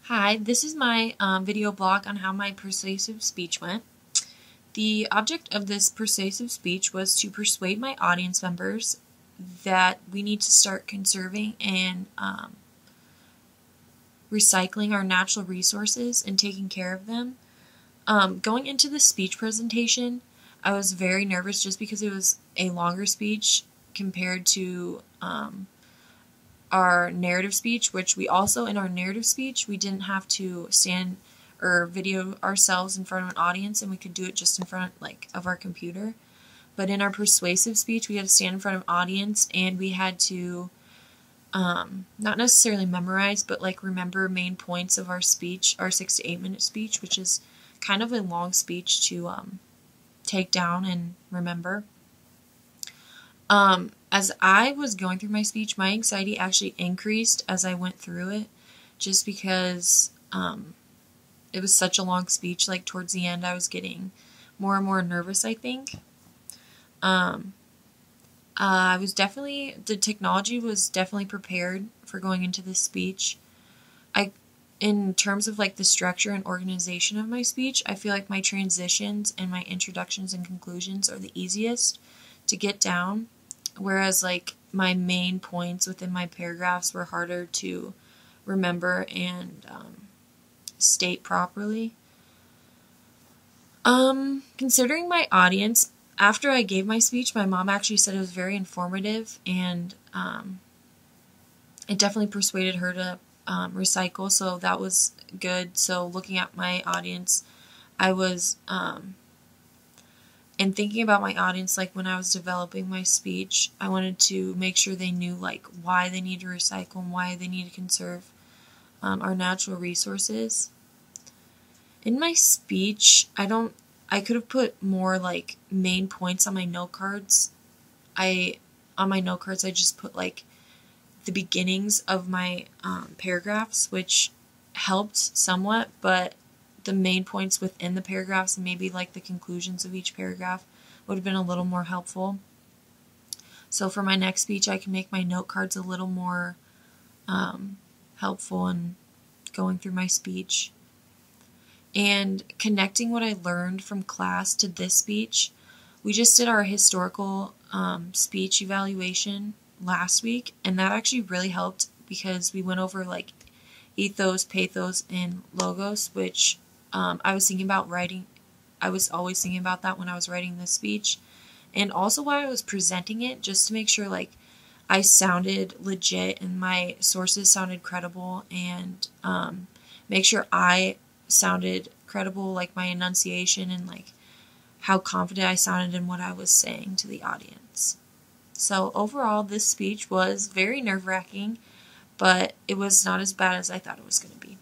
Hi, this is my video blog on how my persuasive speech went. The object of this persuasive speech was to persuade my audience members that we need to start conserving and recycling our natural resources and taking care of them. Going into the speech presentation, I was very nervous just because it was a longer speech compared to our narrative speech, which we also, in our narrative speech, we didn't have to stand or video ourselves in front of an audience, and we could do it just in front of our computer. But in our persuasive speech, we had to stand in front of an audience, and we had to not necessarily memorize, but remember main points of our speech, our 6 to 8 minute speech, which is kind of a long speech to take down and remember. As I was going through my speech, my anxiety actually increased as I went through it, just because it was such a long speech. Towards the end, I was getting more and more nervous, I think. The technology was definitely prepared for going into this speech. In terms of the structure and organization of my speech, I feel like my transitions and my introductions and conclusions are the easiest to get down, whereas my main points within my paragraphs were harder to remember and state properly. Considering my audience, after I gave my speech, my mom actually said it was very informative, and it definitely persuaded her to recycle, so that was good. So looking at my audience, I was and thinking about my audience, when I was developing my speech, I wanted to make sure they knew why they need to recycle and why they need to conserve our natural resources. In my speech, I could have put more main points on my note cards. On my note cards, I just put the beginnings of my paragraphs, which helped somewhat, but the main points within the paragraphs and maybe the conclusions of each paragraph would have been a little more helpful. So for my next speech, I can make my note cards a little more helpful in going through my speech. And connecting what I learned from class to this speech, we just did our historical speech evaluation last week, and that actually really helped because we went over ethos, pathos, and logos, which I was thinking about writing. I was always thinking about that when I was writing this speech, and also while I was presenting it, just to make sure I sounded legit and my sources sounded credible, and make sure I sounded credible, my enunciation and how confident I sounded in what I was saying to the audience. So overall, this speech was very nerve-wracking, but it was not as bad as I thought it was going to be.